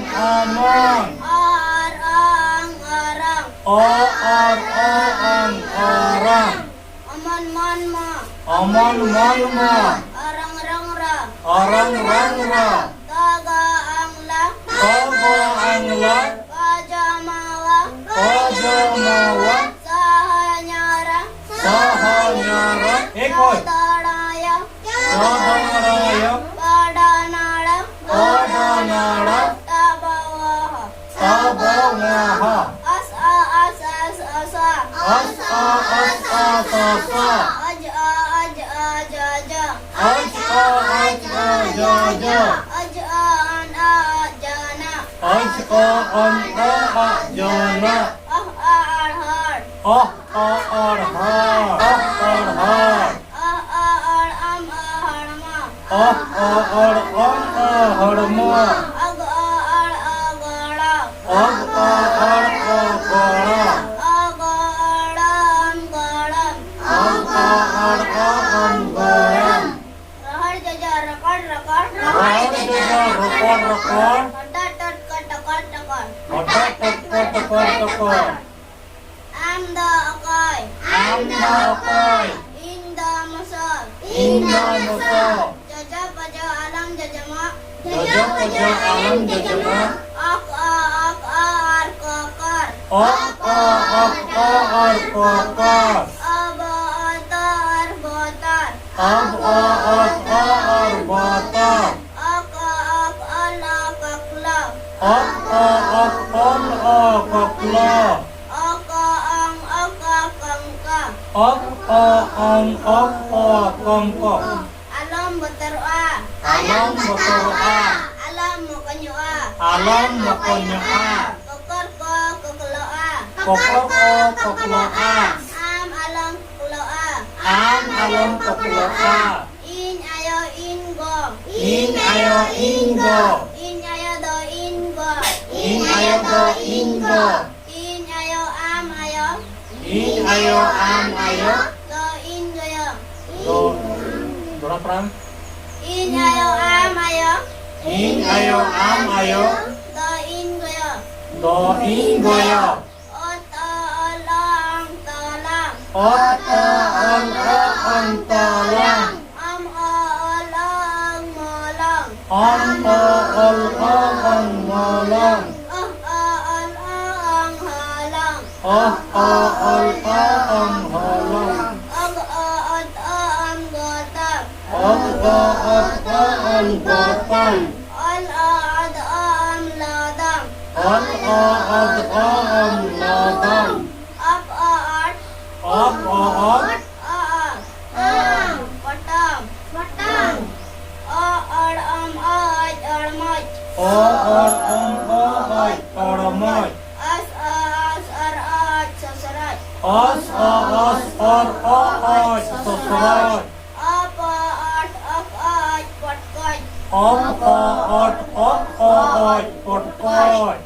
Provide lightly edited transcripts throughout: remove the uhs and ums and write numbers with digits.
omon. Arang arang. Orang. Omon mon mo. Omon mon mo. Arang rang ra. Orang ra. Taga ang la. Togo ang la. Pajamawa. Pajamawa. Sahanyara. Sahanyara. Koy. Sadaraya. Sadaraya. Padanara. Padanara. Tabawaha. Tabawaha. Asa asa. Asa. Aja jaja. Jaja. Ajaan ajana. Ajaan ajana. Arhar. Arhar. Am aharma. Aharma. Agara. Agara. Agaram garam. Agaram. Rahar jaja rakar. Rekor. Katat katakar. Tekor. Amda akai. Akai. Inda masal. Jaja paja alam jajama. Jaja alam jajama. Ak ar kakar. Arkakar. Aba atar botar. Arbatar. Aka ala kakla. Akakla. Aka ang kangka. Kangka. Alam beterua. Alam beterua. Alam mukanyua. Alam makanya. Kokor ko kokloa. Kokloa. Am alam kuloa. Alam kokloa. In ayo ingo. In ayo ingo. In ayo do ingo. In ayo ingo. In ayo am ayo. In ayo am ayo. Do ingo yo. Berapa? In ayo am ayo. In ayo am ayo. Do ingo yo. Do ingo yo. Ota alang talang. Ang talang. Am alang malang. Ang malang. Alang halang. Ang halang. Ang gatak. Ang batang. Al-aad-am ladang. Ang ladang. Ap-aat. Apaat. Aat. Patam. A-ar-am aaj armaj. Aramay. As-ar-aaj sasaraj. Sasray. Apa-aat ak-aaj patkaj. Apaat. Potkoy.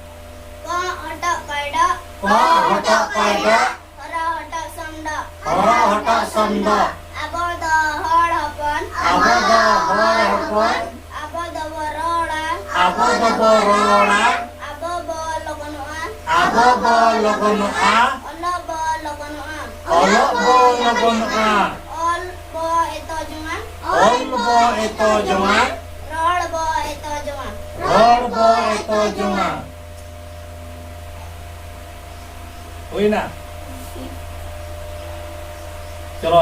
Ka-hata kaida. Hata kaida. Kara-hata samda. Hata sanda. Abada harapan. Abada harapan. Abada warola. Abada borona. Ababa logonoa. Ababa lagonoa. Olaba logonoa. Olabo lagonoa. Olbo ito jungan. Olbo ito jungan. Rolbo ito jungan. Rolbo ito jungan. Uy na. Chalo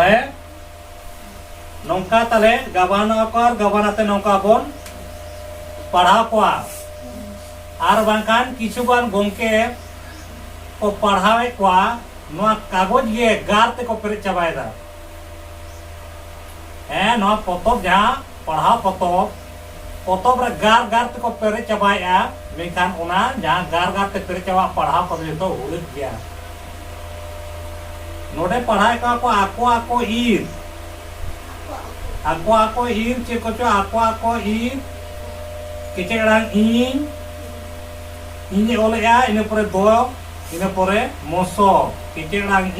nongka tale gabana te nongka bon पढ़ा कोआ आर बांकान किछुगान गोंके को पढ़ावे कोआ नोआ कागज ये गार ते को पेरे चाबायदा नोआ पतब जहां पढ़ा पतब रे गार ते को पेरे चाबाया मेखान ओना जहां गार ते पेरे चाबा पढ़ा को तो हुलत गया नोडे पढ़ाए को आको ईर चे को आको ईर Kecerahan ini oleh ya ini pore do ini pore moso kecerahan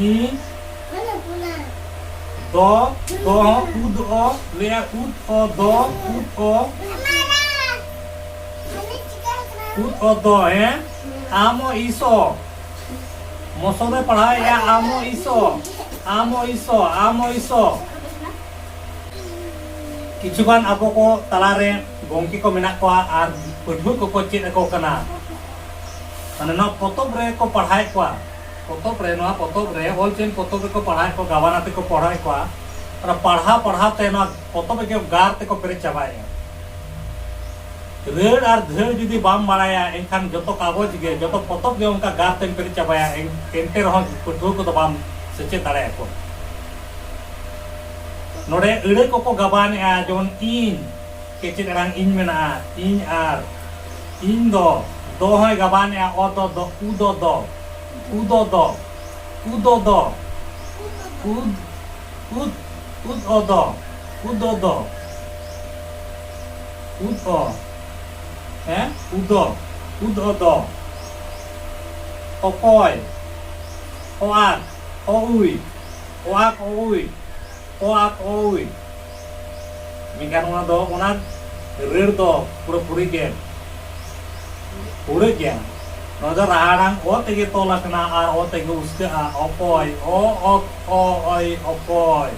do ud o le ud o do ud o उद ओदो हैं आमो इसो मोसो में पढ़ा या आमो इसो किछुगान अब को तलारे गोंकी को मेना को आर पढ़ु को चेद को कना माने न पोतब रे को पढ़ाई को पोतब रे न पोतब रे ऑल चेन पोतब रे को पढ़ाई को गावाना ते को पढ़ाई को और पढ़ा ते न पोतब के गार ते को पेरे चाबाय रेड और धेर जुदी बाम बाड़ाया एनखान जतो कागज गे जतो पोतब गे उनका गार ते पेरे चाबाया एनते रह पढ़ु को तो बाम सचे ताड़े को नोडे इड़े को गाबान आ जोन इन केचे रंग इन मेना इन आर इन दो है गाबान आ ओ दो उदो दो उद ओदो उद ओ हैं उद ओदो ओकोय ओआक ओउई मिंगान ओना रेड़ दो पूरा पूरी के नजर राहाड़ांग ओ तेगे तोला कना आर ओ तेगे उसके आ ओकोय ओकोय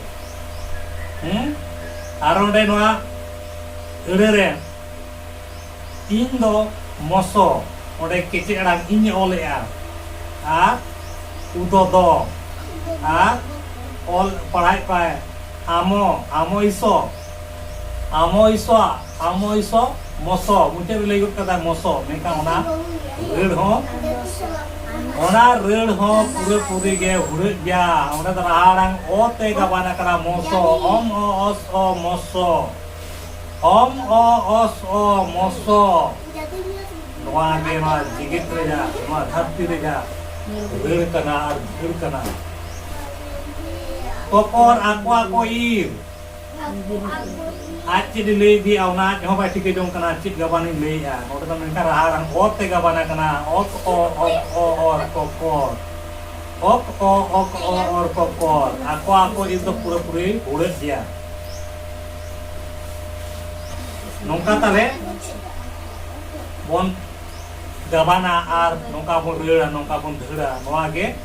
आर ओंडे नोआ एड़े रे इन दो मोसो ओंडे केचे अड़ांग इन ओलेआ आ उदो दो आ ऑल पढ़ाई पाए आमो इसो मोसो मुझे भी लेगुत कदा मोसो मेका ओना रेड़ हो पूरे पूरी गे हुड़ गया ओना तो राहाड़ांग ओ ते गाबाना करा मोसो ओम ओ ओस ओ मोसो नोआ गे मा जिगित रे जा नोआ धरती रे जा रेड़ कना और धीर कना kokor aku ir acid lay di auna jauh pasti ke jong kena acid gabanin lay ya noda ta menka raharang ot te gabana kena ok kokor aku itu pura-pura udah dia nongka tale bon gabana ar nongka bon rera nongka bon dhera noa ge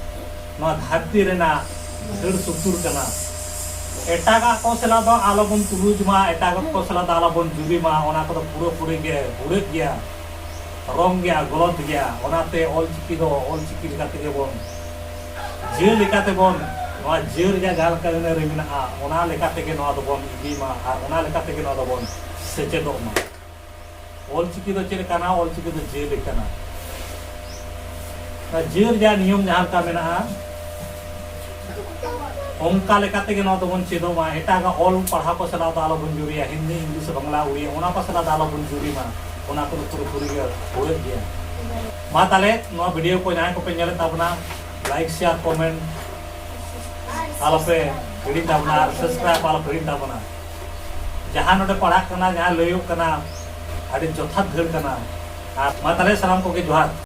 noa dhati rena धड़ सुतुर कना एटागा को सला दो आलोबन तुलुज मा एटागा को सला दो आलोबन जुबी मा ओना को पूरा पूरे गे उड़े गया रंग गया गलत गया ओनाते ऑल चिकी लेकाते गे बोन जे लेकाते बोन नोआ जेर जा गाल कने रे मिना आ ओना लेकाते गे नोआ दो बोन इदी मा आ ओना लेकाते गे नोआ दो बोन सेचे दो मा ऑल चिकी दो चेर कना ऑल चिकी दो जे लेकना जेर जा नियम जहां का मेना ओंका लेकाते गे नोआ दोबन चेदो मा एटागा ऑल पढ़ा को सला दो आलो बन जुरिया हिंदी इंग्लिश बांग्ला उड़िया ओना को सला दो आलो बन जुरी मा ओना को पूरी गे होय गया मा ताले नोआ वीडियो को जाय को पे नेले ताबना लाइक शेयर कमेंट आलो पे हिड़ी ताबना सब्सक्राइब आलो पे हिड़ी ताबना जहां नोडे पढ़ा कना जहां लयो कना आडी जथा धेर कना मा ताले सलाम को के जोहार।